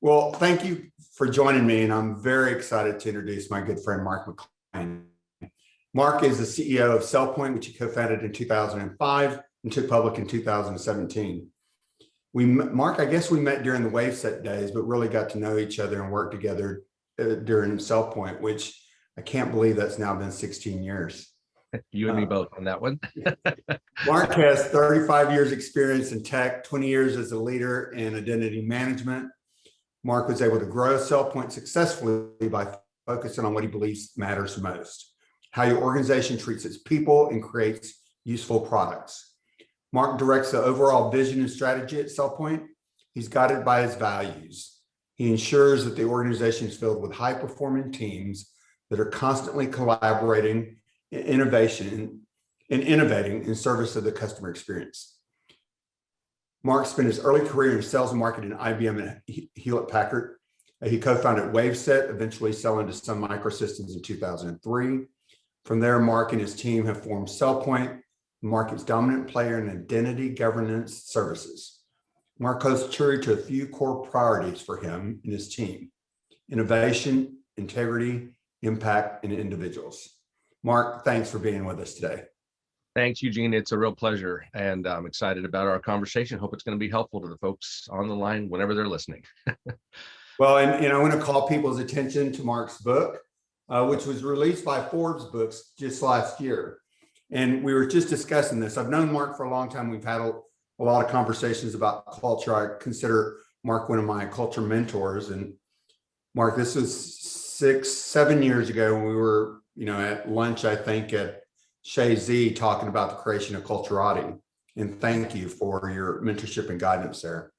Well, thank you for joining me, and I'm very excited to introduce my good friend, Mark McClain. Mark is the CEO of CellPoint, which he co-founded in 2005 and took public in 2017. Mark, I guess we met during the WaveSet days, but really got to know each other and work together during CellPoint, which I can't believe that's now been 16 years. You and me both on that one. Mark has 35 years experience in tech, 20 years as a leader in identity management. Mark was able to grow CellPoint successfully by focusing on what he believes matters most, how your organization treats its people and creates useful products. Mark directs the overall vision and strategy at CellPoint. He's guided by his values. He ensures that the organization is filled with high-performing teams that are constantly collaborating in innovation and innovating in service of the customer experience. Mark spent his early career in sales and marketing at IBM and Hewlett-Packard. He co-founded WaveSet, eventually selling to Sun Microsystems in 2003. From there, Mark and his team have formed CellPoint, the market's dominant player in identity governance services. Mark holds true to a few core priorities for him and his team: innovation, integrity, impact, and individuals. Mark, thanks for being with us today. Thanks, Eugene. It's a real pleasure, and I'm excited about our conversation. Hope it's going to be helpful to the folks on the line whenever they're listening. Well, and I want to call people's attention to Mark's book, which was released by Forbes Books just last year. And we were just discussing this. I've known Mark for a long time. We've had a lot of conversations about culture. I consider Mark one of my culture mentors. And Mark, this was 6-7 years ago when we were, at lunch, I think, at Shay Z, talking about the creation of Culturati. And thank you for your mentorship and guidance there.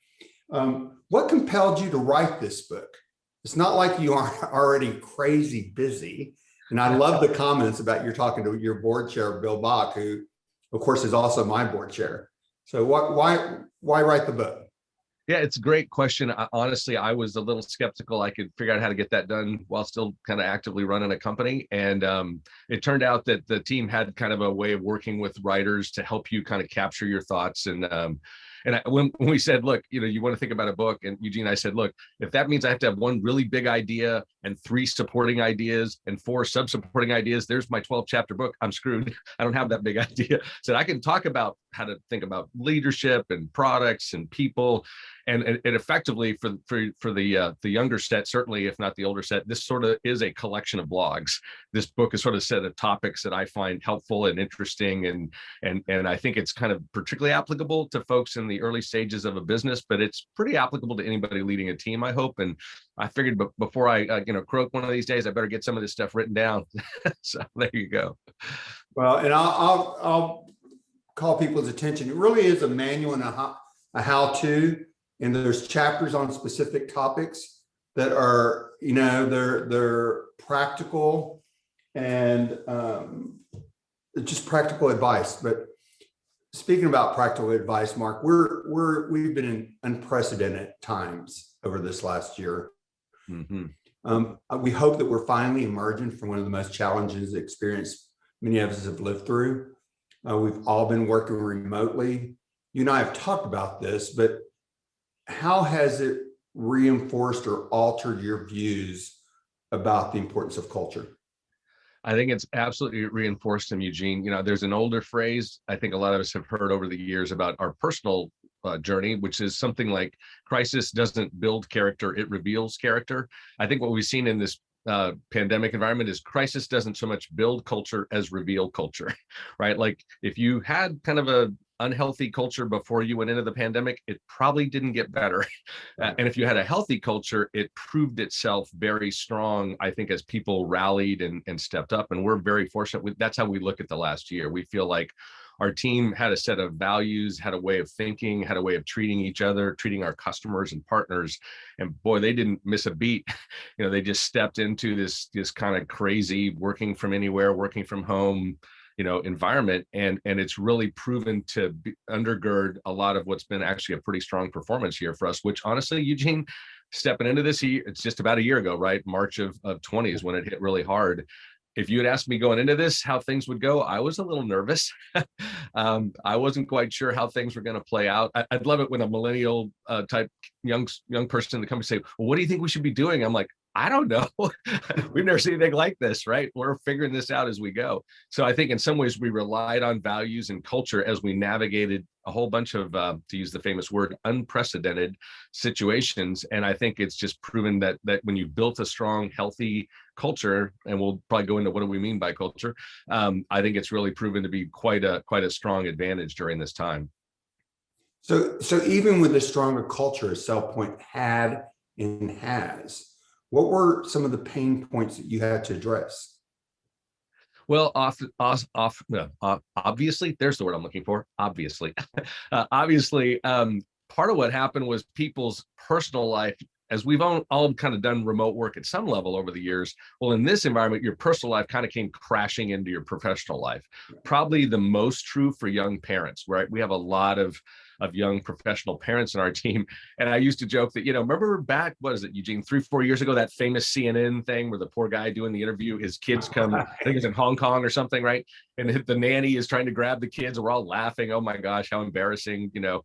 What compelled you to write this book? It's not like you are already crazy busy. And I love the comments about you're talking to your board chair, Bill Bach, who, of course, is also my board chair. So why write the book? Yeah, it's a great question. Honestly, I was a little skeptical I could figure out how to get that done while still kind of actively running a company. And it turned out that the team had kind of a way of working with writers to help you kind of capture your thoughts. When we said, look, you want to think about a book, and Eugene, I said, look, if that means I have to have one really big idea and 3 supporting ideas and 4 sub-supporting ideas, there's my 12-chapter book. I'm screwed. I don't have that big idea. So I can talk about how to think about leadership and products and people, and effectively for the younger set, certainly if not the older set, this sort of is a collection of blogs. This book is sort of a set of topics that I find helpful and interesting, and I think it's kind of particularly applicable to folks in the early stages of a business, but it's pretty applicable to anybody leading a team, I hope. And I figured before I croak one of these days, I better get some of this stuff written down. So there you go. Well, and I'll call people's attention. It really is a manual and a how-to, and there's chapters on specific topics that are, they're practical and just practical advice. But speaking about practical advice, Mark, we've been in unprecedented times over this last year. Mm-hmm. We hope that we're finally emerging from one of the most challenging experiences many of us have lived through. We've all been working remotely. You and I have talked about this, but how has it reinforced or altered your views about the importance of culture? I think it's absolutely reinforced them, Eugene. There's an older phrase I think a lot of us have heard over the years about our personal journey, which is something like crisis doesn't build character, it reveals character. I think what we've seen in this pandemic environment is crisis doesn't so much build culture as reveal culture, right? Like if you had kind of a unhealthy culture before you went into the pandemic, it probably didn't get better. And if you had a healthy culture, it proved itself very strong, I think, as people rallied and stepped up. And we're very fortunate. That's how we look at the last year. We feel like our team had a set of values, had a way of thinking, had a way of treating each other, treating our customers and partners. And boy, they didn't miss a beat. They just stepped into this kind of crazy working from anywhere, working from home, environment. And it's really proven to undergird a lot of what's been actually a pretty strong performance here for us, which honestly, Eugene, stepping into this year, it's just about a year ago, right? March of 20 is when it hit really hard. if you had asked me going into this how things would go, I was a little nervous. I wasn't quite sure how things were going to play out. I'd love it when a millennial type young person in the company say, well, what do you think we should be doing? I'm like, I don't know. We've never seen anything like this, right? We're figuring this out as we go. So I think in some ways we relied on values and culture as we navigated a whole bunch of, to use the famous word, unprecedented situations. And I think it's just proven that when you've built a strong, healthy culture, and we'll probably go into what do we mean by culture, I think it's really proven to be quite a strong advantage during this time. So even with the stronger culture Cell Point had and has, what were some of the pain points that you had to address? Well, obviously, there's the word I'm looking for. Obviously, part of what happened was people's personal life, as we've all kind of done remote work at some level over the years. Well, in this environment, your personal life kind of came crashing into your professional life. Probably the most true for young parents, right? We have a lot of young professional parents in our team. And I used to joke that, remember back, what is it, Eugene, 3-4 years ago, that famous CNN thing where the poor guy doing the interview, his kids come, I think it's in Hong Kong or something, right? And the nanny is trying to grab the kids and we're all laughing. Oh my gosh, how embarrassing, Now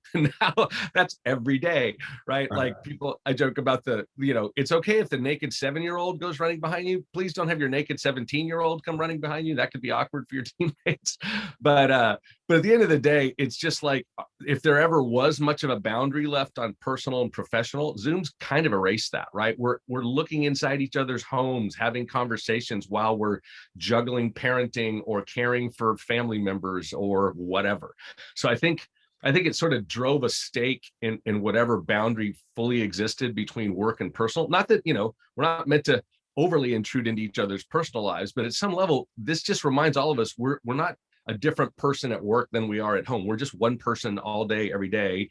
that's every day, right? Like people, I joke about it's okay if the naked 7-year-old goes running behind you. Please don't have your naked 17-year-old come running behind you. That could be awkward for your teammates. But at the end of the day, it's just like, if there ever was much of a boundary left on personal and professional, Zoom's kind of erased that, right? We're looking inside each other's homes, having conversations while we're juggling parenting or caring for family members or whatever. So I think it sort of drove a stake in whatever boundary fully existed between work and personal. Not that, we're not meant to overly intrude into each other's personal lives, but at some level, this just reminds all of us we're not a different person at work than we are at home. We're just one person all day, every day,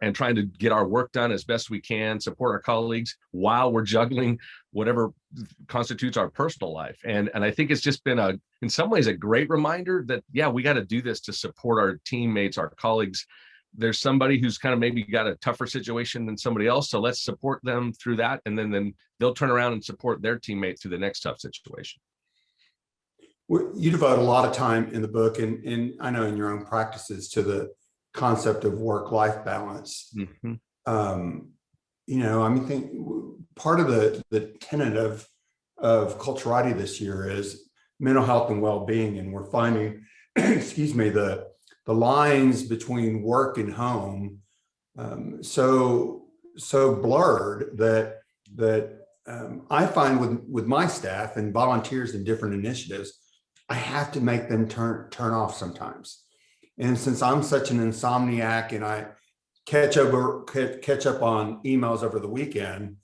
and trying to get our work done as best we can, support our colleagues while we're juggling whatever constitutes our personal life. And I think it's just been in some ways a great reminder that, yeah, we got to do this to support our teammates, our colleagues. There's somebody who's kind of maybe got a tougher situation than somebody else. So let's support them through that. And then they'll turn around and support their teammate through the next tough situation. You devote a lot of time in the book, and I know in your own practices, to the concept of work-life balance. Mm-hmm. Part of the tenet of Culturati this year is mental health and well-being, and we're finding, excuse me, the lines between work and home so blurred that I find with my staff and volunteers in different initiatives, I have to make them turn off sometimes. And since I'm such an insomniac and I catch up on emails over the weekend,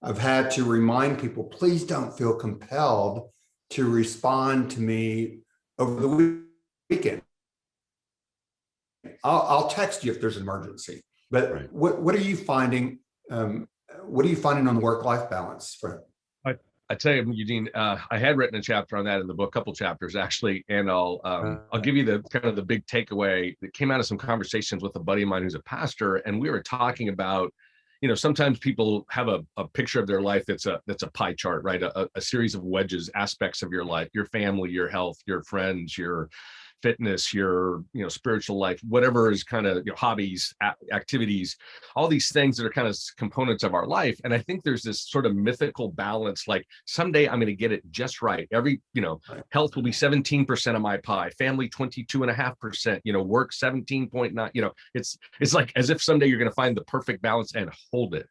I've had to remind people, please don't feel compelled to respond to me over the weekend. I'll text you if there's an emergency. But right. What are you finding? What are you finding on the work-life balance front? I tell you, Eugene, I had written a chapter on that in the book, a couple chapters actually, and I'll give you the kind of the big takeaway that came out of some conversations with a buddy of mine who's a pastor, and we were talking about, sometimes people have a picture of their life that's a pie chart, right? A series of wedges, aspects of your life, your family, your health, your friends, your fitness, your spiritual life, whatever is kind of hobbies, activities, all these things that are kind of components of our life. And I think there's this sort of mythical balance, like someday I'm going to get it just right. Every health will be 17% of my pie, family 22.5%, work 17.9. It's like as if someday you're going to find the perfect balance and hold it.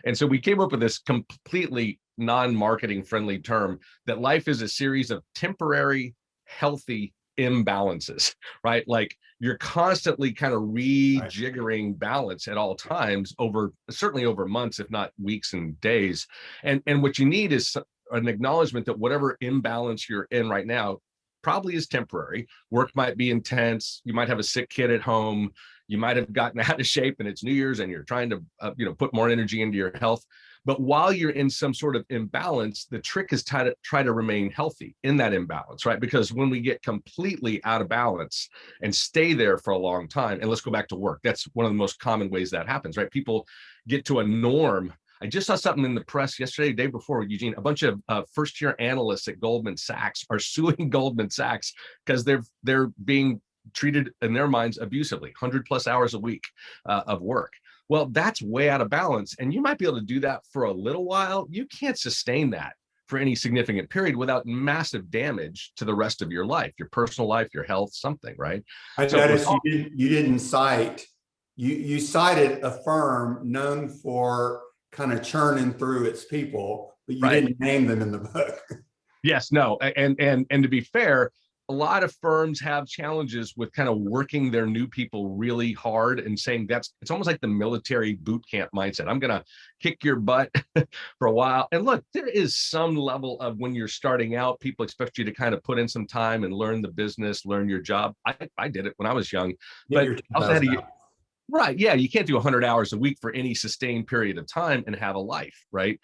And so we came up with this completely non-marketing friendly term that life is a series of temporary, healthy imbalances, right? Like you're constantly kind of rejiggering balance at all times certainly over months, if not weeks and days. And what you need is an acknowledgement that whatever imbalance you're in right now probably is temporary. Work might be intense. You might have a sick kid at home. You might have gotten out of shape and it's New Year's and you're trying to, put more energy into your health. But while you're in some sort of imbalance, the trick is to try to remain healthy in that imbalance, right? Because when we get completely out of balance and stay there for a long time, and let's go back to work, that's one of the most common ways that happens, right? People get to a norm I just saw something in the press yesterday, the day before, Eugene, a bunch of first-year analysts at Goldman Sachs are suing Goldman Sachs because they're being treated in their minds abusively, 100+ hours a week of work. Well, that's way out of balance. And you might be able to do that for a little while. You can't sustain that for any significant period without massive damage to the rest of your life, your personal life, your health, something, right? I noticed you didn't cite, you cited a firm known for kind of churning through its people, but you didn't name them in the book. Yes, no, and to be fair, a lot of firms have challenges with kind of working their new people really hard and saying it's almost like the military boot camp mindset. I'm going to kick your butt for a while. And look, there is some level of when you're starting out, people expect you to kind of put in some time and learn the business, learn your job. I did it when I was young, but I also had to, right. Yeah. You can't do 100 hours a week for any sustained period of time and have a life. Right.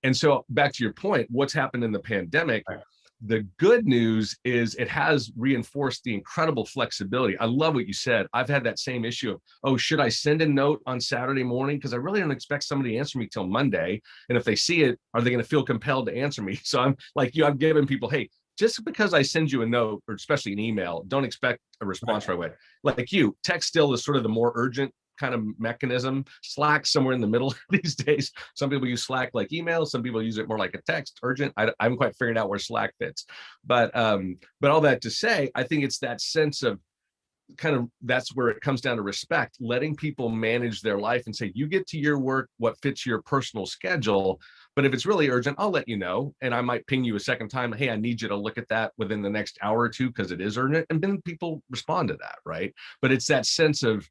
And so back to your point, what's happened in the pandemic, the good news is it has reinforced the incredible flexibility. I love what you said. I've had that same issue of, oh, should I send a note on Saturday morning? Because I really don't expect somebody to answer me till Monday. And if they see it, are they going to feel compelled to answer me? So I'm like you, I'm giving people, hey, just because I send you a note, or especially an email, don't expect a response right away. Like you, text still is sort of the more urgent kind of mechanism. Slack somewhere in the middle these days. Some people use Slack like email. Some people use it more like a text, urgent. I haven't quite figured out where Slack fits. But all that to say, I think it's that sense of kind of, that's where it comes down to respect, letting people manage their life and say, you get to your work, what fits your personal schedule. But if it's really urgent, I'll let you know. And I might ping you a second time. Hey, I need you to look at that within the next hour or two because it is urgent. And then people respond to that, right? But it's that sense of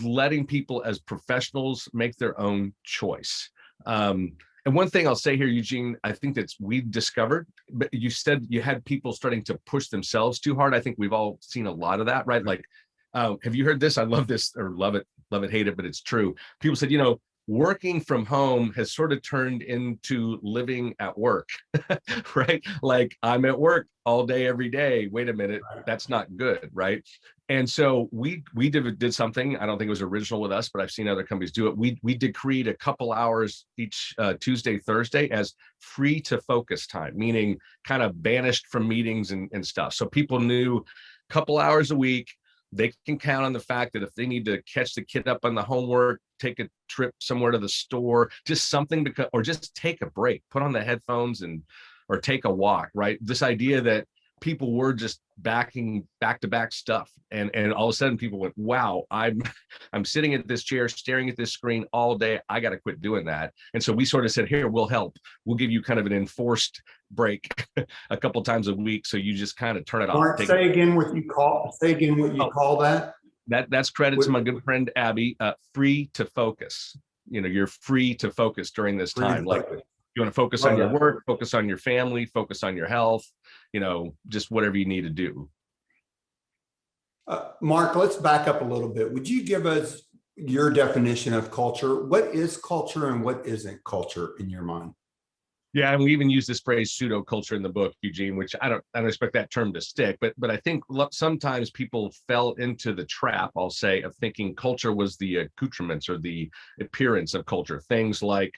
letting people as professionals make their own choice. And one thing I'll say here, Eugene, I think that's we've discovered, but you said you had people starting to push themselves too hard. I think we've all seen a lot of that, right? Like, have you heard this? I love this, or love it, hate it, but it's true. People said, working from home has sort of turned into living at work, right? Like I'm at work all day, every day. Wait a minute, that's not good, right? And so we did something. I don't think it was original with us, but I've seen other companies do it. We did create a couple hours each Tuesday, Thursday as free to focus time, meaning kind of banished from meetings and stuff. So people knew a couple hours a week. They can count on the fact that if they need to catch the kid up on the homework, take a trip somewhere to the store, just something, or just take a break, put on the headphones or take a walk, right? This idea that people were just backing back-to-back stuff. And all of a sudden people went, wow, I'm sitting at this chair, staring at this screen all day. I got to quit doing that. And so we sort of said, here, we'll help. We'll give you kind of an enforced break a couple times a week. So you just kind of turn it off. Say again what you call that. That's credit to my good friend, Abby, free to focus. You're free to focus during this time. Like you want to focus on your work, focus on your family, focus on your health, just whatever you need to do. Mark, let's back up a little bit. Would you give us your definition of culture? What is culture and what isn't culture in your mind? Yeah, and we even use this phrase pseudo culture in the book, Eugene, which I don't expect that term to stick, but I think sometimes people fell into the trap, I'll say, of thinking culture was the accoutrements or the appearance of culture. Things like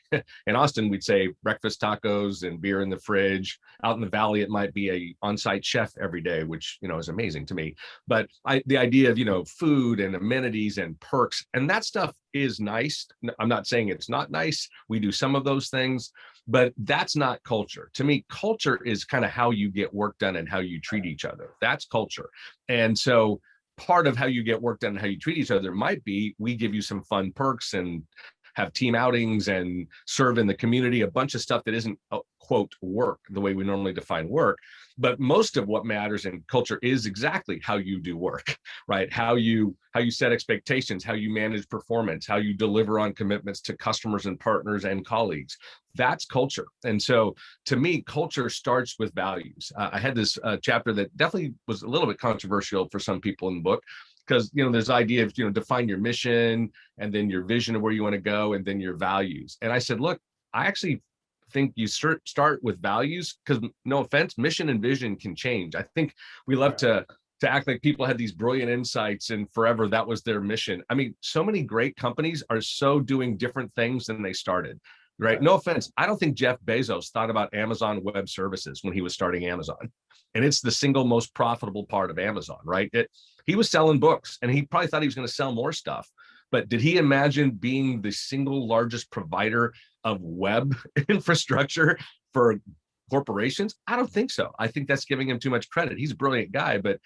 in Austin, we'd say breakfast tacos and beer in the fridge. Out in the valley, it might be a on-site chef every day, which is amazing to me. But the idea of food and amenities and perks and that stuff is nice. I'm not saying it's not nice. We do some of those things, but that's not culture. To me, culture is kind of how you get work done and how you treat each other. That's culture. And so part of how you get work done and how you treat each other might be we give you some fun perks and have team outings and serve in the community, a bunch of stuff that isn't quote work the way we normally define work. But most of what matters in culture is exactly how you do work, right? How you set expectations, how you manage performance, how you deliver on commitments to customers and partners and colleagues. That's culture. And so to me, culture starts with values. I had this chapter that definitely was a little bit controversial for some people in the book, because there's the idea of define your mission and then your vision of where you want to go and then your values. And I said, look, I actually think you start with values, because no offense, mission and vision can change. I think we love to act like people had these brilliant insights and forever that was their mission. I mean, so many great companies are so doing different things than they started. right? No offense. I don't think Jeff Bezos thought about Amazon Web Services when he was starting Amazon. And it's the single most profitable part of Amazon, right? He was selling books and he probably thought he was going to sell more stuff. But did he imagine being the single largest provider of web infrastructure for corporations? I don't think so. I think that's giving him too much credit. He's a brilliant guy, but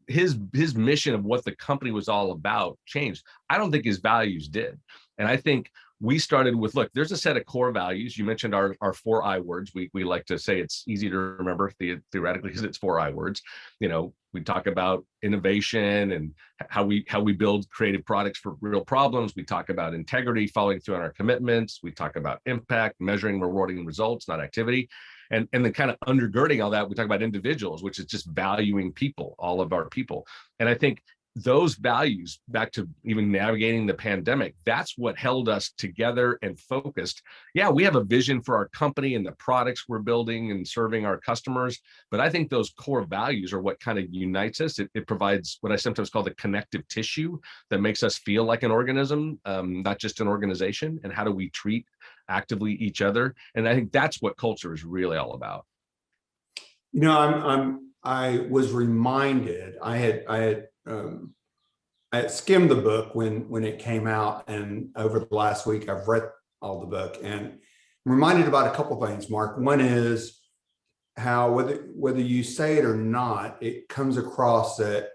his mission of what the company was all about changed. I don't think his values did. And I think we started with, look, there's a set of core values. You mentioned our 4 I words. We like to say it's easy to remember theoretically because it's 4 I words. You know, we talk about innovation and how we build creative products for real problems. We talk about integrity, following through on our commitments. We talk about impact, measuring, rewarding results, not activity. And then kind of undergirding all that, we talk about individuals, which is just valuing people, all of our people. And I think those values, back to even navigating the pandemic, that's what held us together and focused. Yeah, we have a vision for our company and the products we're building and serving our customers, but I think those core values are what kind of unites us. It provides what I sometimes call the connective tissue that makes us feel like an organism, not just an organization. And how do we treat actively each other? And I think that's what culture is really all about. You know, I was reminded, I had skimmed the book when it came out, and over the last week I've read all the book, and I'm reminded about a couple of things, Mark. One is how whether you say it or not, it comes across that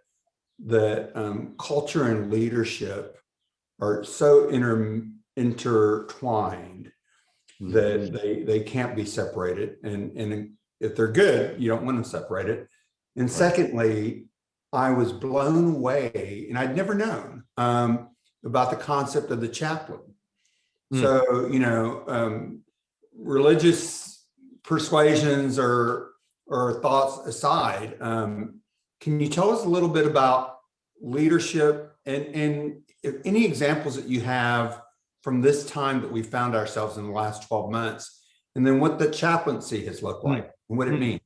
culture and leadership are so intertwined that they can't be separated, and if they're good, you don't want them separated. And secondly, I was blown away, and I'd never known about the concept of the chaplain. So, you know, religious persuasions or thoughts aside, can you tell us a little bit about leadership and if any examples that you have from this time that we found ourselves in the last 12 months, and then what the chaplaincy has looked like and what it means?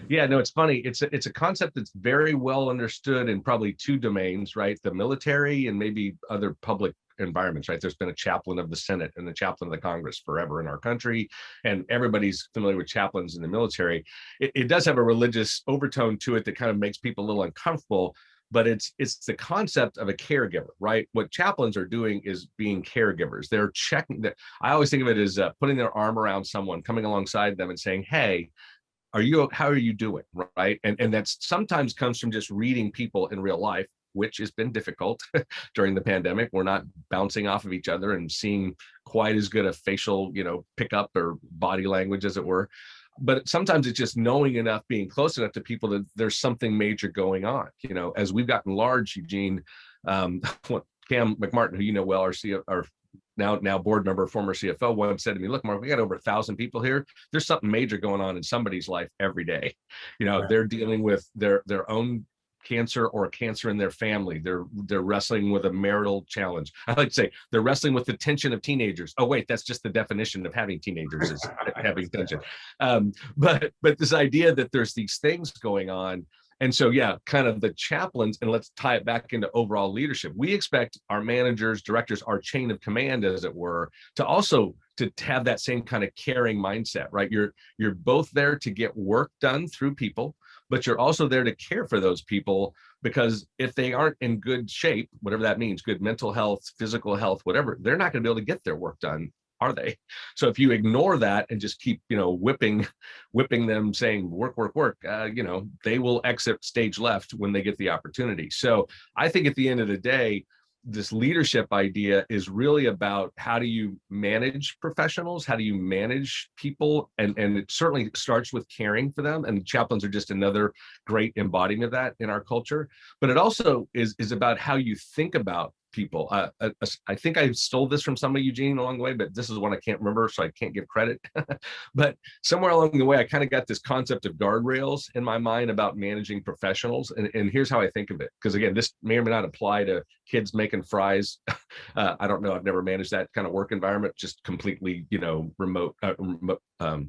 Yeah, no, it's funny. It's a concept that's very well understood in probably 2 domains, right? The military and maybe other public environments, right? There's been a chaplain of the Senate and the chaplain of the Congress forever in our country, and everybody's familiar with chaplains in the military. It does have a religious overtone to it that kind of makes people a little uncomfortable, but it's the concept of a caregiver, right? What chaplains are doing is being caregivers. They're checking that. I always think of it as putting their arm around someone, coming alongside them and saying, hey, how are you doing, right? And that sometimes comes from just reading people in real life, which has been difficult during the pandemic. We're not bouncing off of each other and seeing quite as good a facial, pickup or body language, as it were. But sometimes it's just knowing enough, being close enough to people that there's something major going on. As we've gotten large, Eugene, Cam McMartin, who you know well, our now board member, former CFO, once said to me, look, Mark, we got over 1,000 people here. There's something major going on in somebody's life every day. Right. They're dealing with their own cancer or cancer in their family. They're wrestling with a marital challenge. I like to say they're wrestling with the tension of teenagers. Oh, wait, that's just the definition of having teenagers is having tension. But this idea that there's these things going on. And so, yeah, kind of the chaplains, and let's tie it back into overall leadership. We expect our managers, directors, our chain of command, as it were, to have that same kind of caring mindset, right? You're both there to get work done through people, but you're also there to care for those people, because if they aren't in good shape, whatever that means, good mental health, physical health, whatever, they're not going to be able to get their work done, are they? So if you ignore that and just keep, whipping them, saying work, they will exit stage left when they get the opportunity. So I think at the end of the day, this leadership idea is really about how do you manage professionals? How do you manage people? And it certainly starts with caring for them. And chaplains are just another great embodiment of that in our culture. But it also is about how you think about people. I think I stole this from somebody, Eugene, along the way, but this is one I can't remember, so I can't give credit. But somewhere along the way, I kind of got this concept of guardrails in my mind about managing professionals. And here's how I think of it. Because again, this may or may not apply to kids making fries. I don't know. I've never managed that kind of work environment, just completely, remote,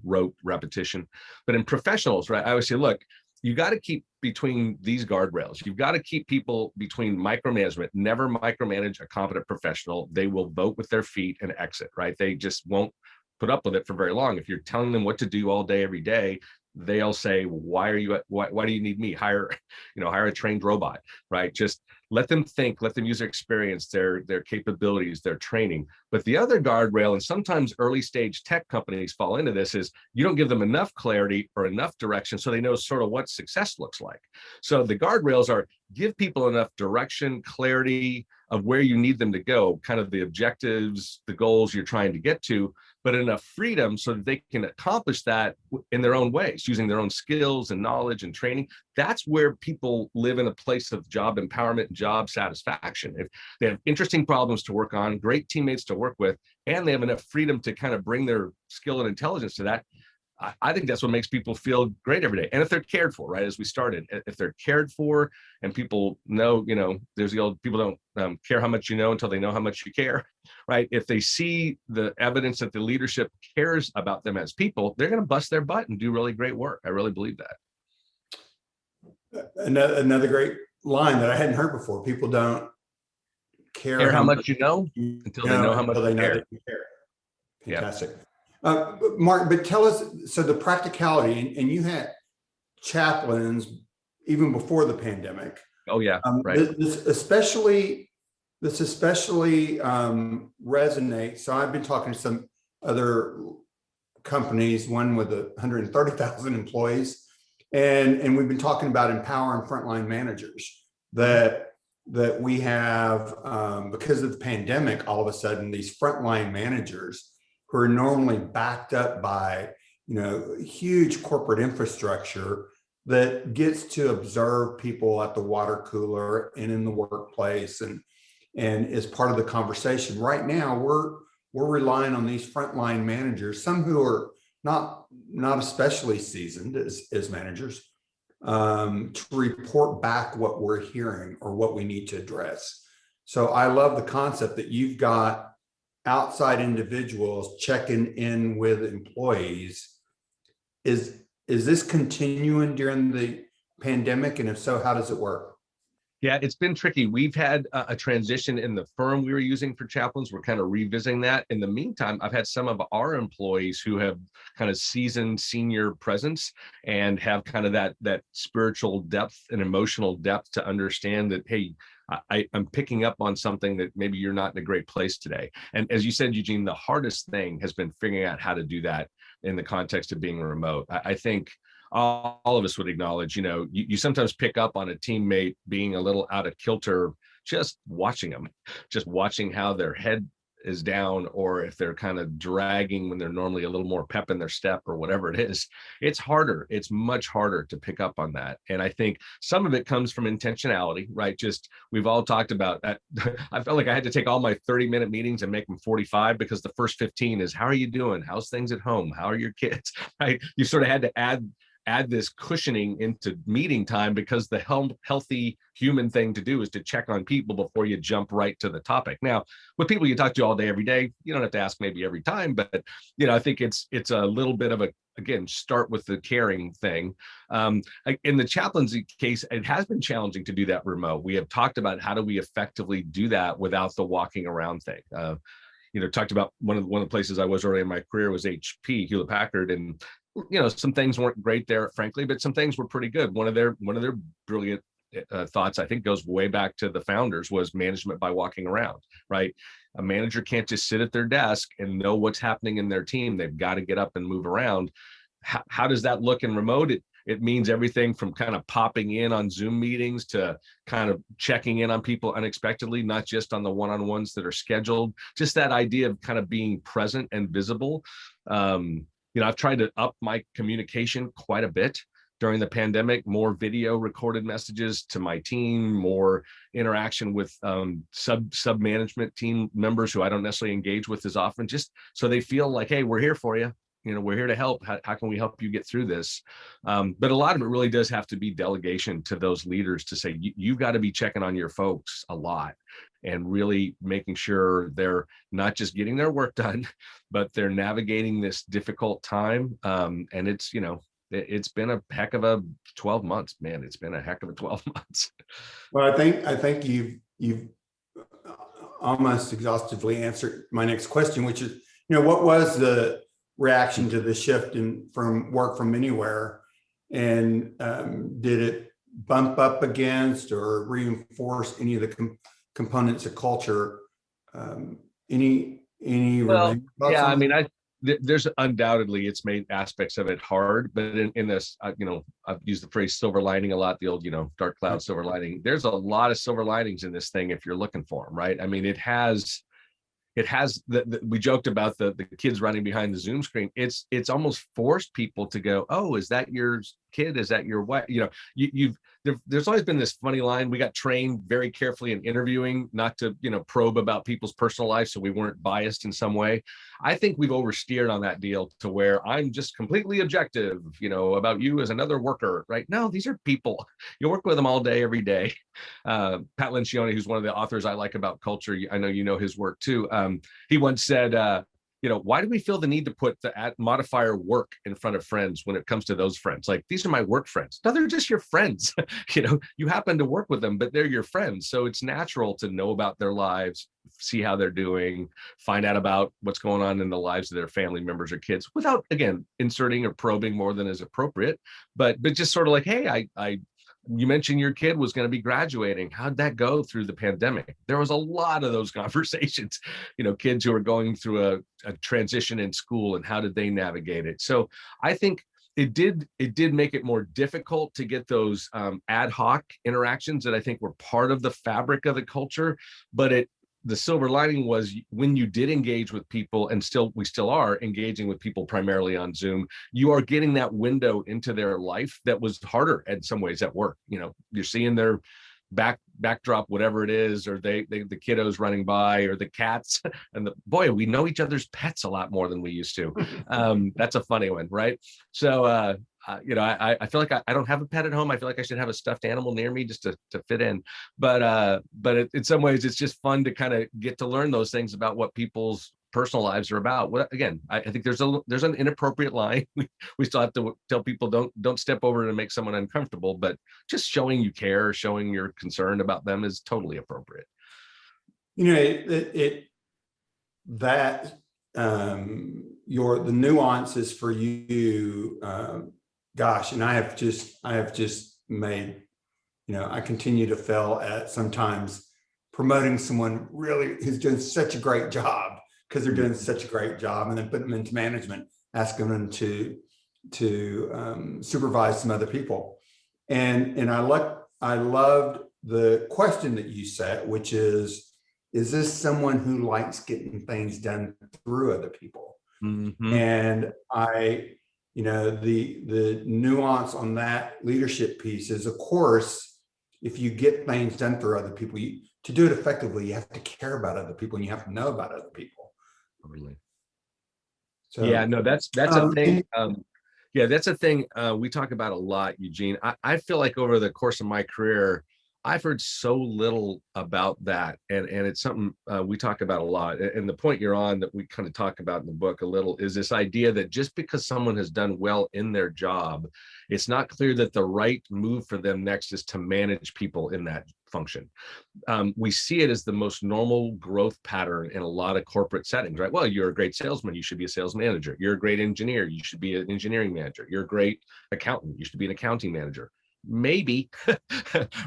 rote repetition. But in professionals, right, I always say, look, you got to keep between these guardrails. You've got to keep people between micromanagement. Never micromanage a competent professional. They will vote with their feet and exit, right? They just won't put up with it for very long. If you're telling them what to do all day, every day, they'll say, why do you need me? Hire a trained robot, right? Just let them think, let them use their experience, their capabilities, their training. But the other guardrail, and sometimes early stage tech companies fall into this, is you don't give them enough clarity or enough direction so they know sort of what success looks like. So the guardrails are give people enough direction, clarity of where you need them to go, kind of the objectives, the goals you're trying to get to, but enough freedom so that they can accomplish that in their own ways, using their own skills and knowledge and training. That's where people live in a place of job empowerment and job satisfaction. If they have interesting problems to work on, great teammates to work with, and they have enough freedom to kind of bring their skill and intelligence to that, I think that's what makes people feel great every day. And if they're cared for, right, as we started, if they're cared for and people know, there's the old, people don't care how much you know until they know how much you care, right? If they see the evidence that the leadership cares about them as people, they're going to bust their butt and do really great work. I really believe that. Another great line that I hadn't heard before. People don't care how much you know until they know how much you care. Fantastic. Yeah. Mark, but tell us, so the practicality, and you had chaplains even before the pandemic. Oh yeah, right. This especially resonates. So I've been talking to some other companies, one with 130,000 employees, and we've been talking about empowering frontline managers that we have because of the pandemic. All of a sudden, these frontline managers who are normally backed up by, huge corporate infrastructure that gets to observe people at the water cooler and in the workplace and is part of the conversation. Right now, we're relying on these frontline managers, some who are not especially seasoned as managers, to report back what we're hearing or what we need to address. So I love the concept that you've got outside individuals checking in with employees. Is this continuing during the pandemic? And if so, how does it work? Yeah, it's been tricky. We've had a transition in the firm we were using for chaplains. We're kind of revisiting that. In the meantime, I've had some of our employees who have kind of seasoned senior presence and have kind of that spiritual depth and emotional depth to understand that, hey, I'm picking up on something that maybe you're not in a great place today. And as you said, Eugene, the hardest thing has been figuring out how to do that in the context of being remote. I think all of us would acknowledge, you sometimes pick up on a teammate being a little out of kilter, just watching them, just watching how their head is down, or if they're kind of dragging when they're normally a little more pep in their step or whatever it is. It's harder. It's much harder to pick up on that. And I think some of it comes from intentionality, right? Just, we've all talked about that. I felt like I had to take all my 30-minute meetings and make them 45 because the first 15 is, how are you doing? How's things at home? How are your kids? Right? You sort of had to add this cushioning into meeting time because the healthy human thing to do is to check on people before you jump right to the topic. Now, with people you talk to all day, every day, you don't have to ask maybe every time, but I think it's a little bit of again, start with the caring thing. In the chaplaincy case, it has been challenging to do that remote. We have talked about how do we effectively do that without the walking around thing. Talked about one of the places I was early in my career was HP, Hewlett Packard, and some things weren't great there, frankly, but some things were pretty good. One of their brilliant thoughts, I think, goes way back to the founders, was management by walking around, right? A manager can't just sit at their desk and know what's happening in their team. They've got to get up and move around. How does that look in remote? It means everything from kind of popping in on Zoom meetings to kind of checking in on people unexpectedly, not just on the one-on-ones that are scheduled. Just that idea of kind of being present and visible. I've tried to up my communication quite a bit during the pandemic, more video recorded messages to my team, more interaction with sub management team members who I don't necessarily engage with as often, just so they feel like, hey, we're here for you. We're here to help. How can we help you get through this? But a lot of it really does have to be delegation to those leaders to say, you've got to be checking on your folks a lot and really making sure they're not just getting their work done, but they're navigating this difficult time. And it's been a heck of a 12 months, man. It's been a heck of a 12 months. Well, I think you've almost exhaustively answered my next question, which is, what was the reaction to the shift from work from anywhere? And did it bump up against or reinforce any of the components of culture? Any Well, remaining thoughts yeah, I on mean, that? there's undoubtedly it's made aspects of it hard, but in this, I've used the phrase silver lining a lot, the old, dark cloud, silver lining. There's a lot of silver linings in this thing if you're looking for them, right? I mean, it has we joked about the kids running behind the Zoom screen. It's almost forced people to go, oh, is that your kid? Is that your wife? There's always been this funny line. We got trained very carefully in interviewing not to probe about people's personal lives, so we weren't biased in some way. I think we've oversteered on that deal to where I'm just completely objective, about you as another worker, right? No, these are people. You work with them all day, every day. Pat Lencioni, who's one of the authors I like about culture, I know you know his work too. He once said, why do we feel the need to put the modifier work in front of friends when it comes to those friends? Like, these are my work friends. No, they're just your friends. You happen to work with them, but they're your friends. So it's natural to know about their lives, see how they're doing, find out about what's going on in the lives of their family members or kids without, again, inserting or probing more than is appropriate. But just sort of like, hey, you mentioned your kid was going to be graduating. How'd that go through the pandemic? There was a lot of those conversations, kids who are going through a transition in school, and how did they navigate it? So I think it did make it more difficult to get those ad hoc interactions that I think were part of the fabric of the culture. But the silver lining was, when you did engage with people, and we still are engaging with people primarily on Zoom, you are getting that window into their life that was harder in some ways at work. You're seeing their backdrop, whatever it is, or the kiddos running by, or the cats, and boy, we know each other's pets a lot more than we used to. That's a funny one, right? So I feel like I don't have a pet at home. I feel like I should have a stuffed animal near me just to fit in. But in some ways, it's just fun to kind of get to learn those things about what people's personal lives are about. Again, I think there's an inappropriate line. We still have to tell people don't step over and make someone uncomfortable, but just showing you care, showing you're concerned about them is totally appropriate. The nuances for you, gosh, and I have just made, I continue to fail at sometimes promoting someone really who's doing such a great job, because they're doing such a great job, and then putting them into management, asking them to supervise some other people. And I loved the question that you set, which is this someone who likes getting things done through other people? Mm-hmm. And the nuance on that leadership piece is, of course, if you get things done through other people, to do it effectively, you have to care about other people, and you have to know about other people. Really. So, yeah, no, that's a thing. Yeah, that's a thing we talk about a lot, Eugene. I feel like over the course of my career, I've heard so little about that, and it's something we talk about a lot. And the point you're on, that we kind of talk about in the book a little, is this idea that just because someone has done well in their job, it's not clear that the right move for them next is to manage people in that function. We see it as the most normal growth pattern in a lot of corporate settings, right? Well, you're a great salesman, you should be a sales manager. You're a great engineer, you should be an engineering manager. You're a great accountant, you should be an accounting manager. Maybe,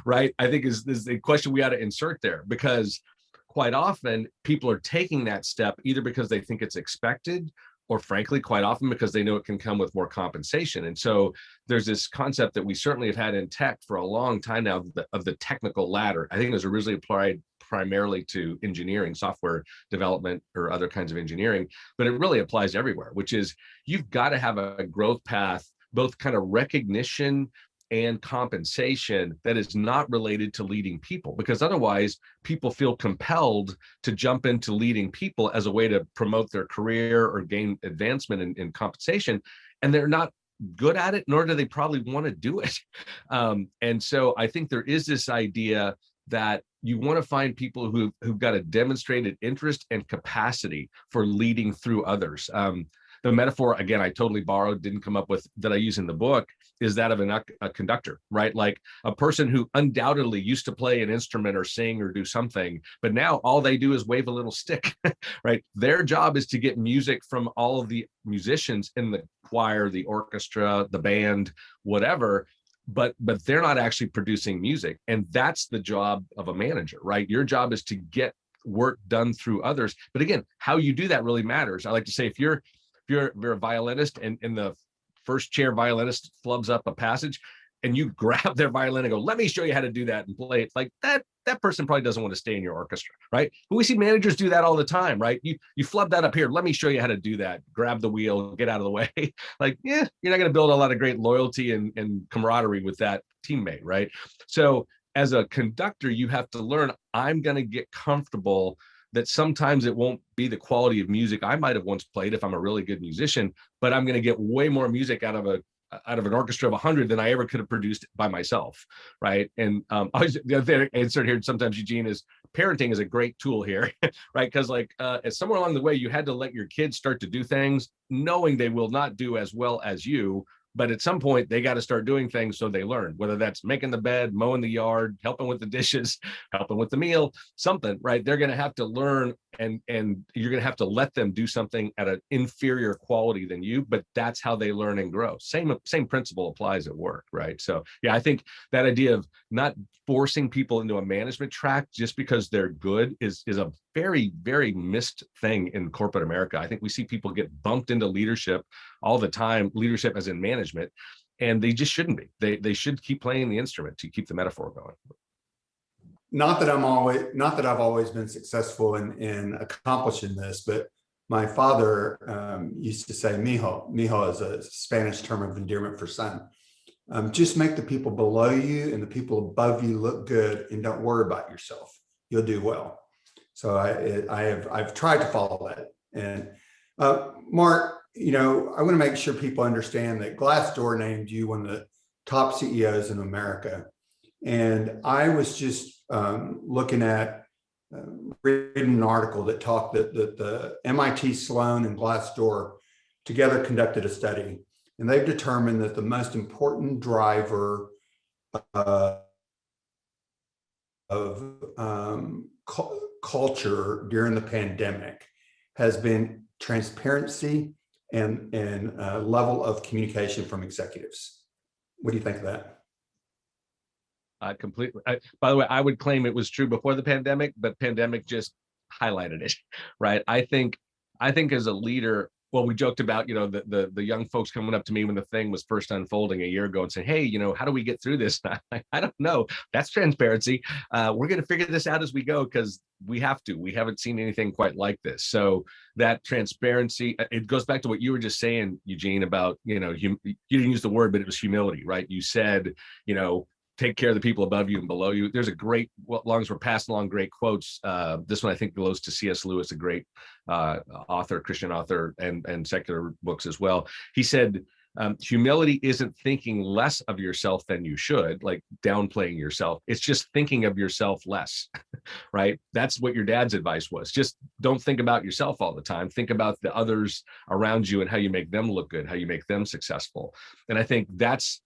right? I think is the question we ought to insert there, because quite often people are taking that step either because they think it's expected, or frankly, quite often because they know it can come with more compensation. And so there's this concept that we certainly have had in tech for a long time now of the technical ladder. I think it was originally applied primarily to engineering, software development, or other kinds of engineering, but it really applies everywhere, which is you've got to have a growth path, both kind of recognition and compensation, that is not related to leading people, because otherwise people feel compelled to jump into leading people as a way to promote their career or gain advancement in compensation, and they're not good at it, nor do they probably want to do it. And so I think there is this idea that you want to find people who've got a demonstrated interest and capacity for leading through others. the metaphor, again, I totally borrowed, didn't come up with, that I use in the book, is that of a conductor, right? Like a person who undoubtedly used to play an instrument or sing or do something, but now all they do is wave a little stick, right? Their job is to get music from all of the musicians in the choir, the orchestra, the band, whatever, but they're not actually producing music. And that's the job of a manager, right? Your job is to get work done through others. But again, how you do that really matters. I like to say, if you're a violinist and the first chair violinist flubs up a passage and you grab their violin and go, let me show you how to do that and play it, like that person probably doesn't want to stay in your orchestra, right? But we see managers do that all the time, right? You flub that up here, let me show you how to do that, grab the wheel, get out of the way. Like, yeah, you're not going to build a lot of great loyalty and camaraderie with that teammate, right? So as a conductor, you have to learn, I'm going to get comfortable that sometimes it won't be the quality of music I might have once played if I'm a really good musician, but I'm going to get way more music out of an orchestra of 100 than I ever could have produced by myself, right? And the other thing I insert here sometimes, Eugene, is parenting is a great tool here, right? Because like somewhere along the way, you had to let your kids start to do things knowing they will not do as well as you. But at some point, they got to start doing things so they learn, whether that's making the bed, mowing the yard, helping with the dishes, helping with the meal, something, right? They're going to have to learn, and you're going to have to let them do something at an inferior quality than you, but that's how they learn and grow. Same principle applies at work, right? So yeah, I think that idea of not forcing people into a management track just because they're good is a very, very missed thing in corporate America. I think we see people get bumped into leadership all the time, leadership as in management, and they just shouldn't be. They should keep playing the instrument to keep the metaphor going. Not that I've always been successful in accomplishing this, but my father used to say, "Mijo." Mijo is a Spanish term of endearment for son. Just make the people below you and the people above you look good, and don't worry about yourself. You'll do well. So I've tried to follow that. And Mark, I want to make sure people understand that Glassdoor named you one of the top CEOs in America. And I was just looking at reading an article that talked that the MIT Sloan and Glassdoor together conducted a study, and they've determined that the most important driver of culture during the pandemic has been transparency and level of communication from executives. What do you think of that? Completely. By the way, I would claim it was true before the pandemic, but pandemic just highlighted it, right? I think as a leader, well, we joked about, the young folks coming up to me when the thing was first unfolding a year ago and saying, hey, how do we get through this? I don't know. That's transparency. We're going to figure this out as we go because we have to. We haven't seen anything quite like this. So that transparency, it goes back to what you were just saying, Eugene, about, you didn't use the word, but it was humility, right? You said, take care of the people above you and below you. There's a great, well, as long as we're passing along great quotes, this one I think goes to C.S. Lewis, a great author, Christian author, and secular books as well. He said, humility isn't thinking less of yourself than you should, like downplaying yourself. It's just thinking of yourself less, right? That's what your dad's advice was. Just don't think about yourself all the time. Think about the others around you and how you make them look good, how you make them successful. And I think that's,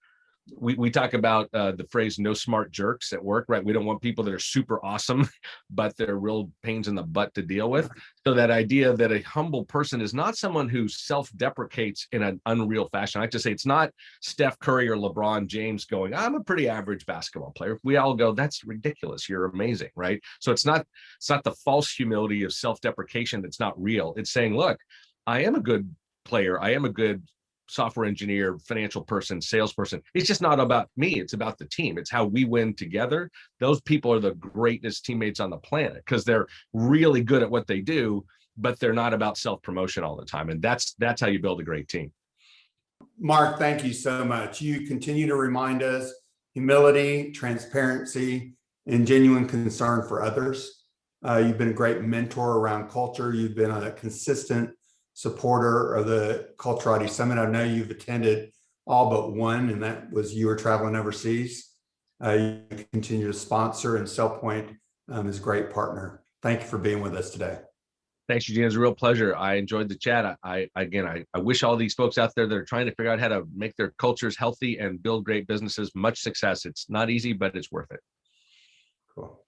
we talk about the phrase no smart jerks at work, right? We don't want people that are super awesome, but they're real pains in the butt to deal with. So that idea that a humble person is not someone who self-deprecates in an unreal fashion. I like to say it's not Steph Curry or LeBron James going, I'm a pretty average basketball player. We all go, that's ridiculous. You're amazing, right? So it's not the false humility of self-deprecation that's not real. It's saying, look, I am a good player. I am a good software engineer, financial person, salesperson. It's just not about me. It's about the team. It's how we win together. Those people are the greatest teammates on the planet because they're really good at what they do, but they're not about self-promotion all the time. And that's how you build a great team. Mark, thank you so much. You continue to remind us humility, transparency, and genuine concern for others. You've been a great mentor around culture. You've been a consistent supporter of the Culturati Summit. I know you've attended all but one, and that was you were traveling overseas. You continue to sponsor, and SailPoint is a great partner. Thank you for being with us today. Thanks, Eugene. It was a real pleasure. I enjoyed the chat. I wish all these folks out there that are trying to figure out how to make their cultures healthy and build great businesses much success. It's not easy, but it's worth it. Cool.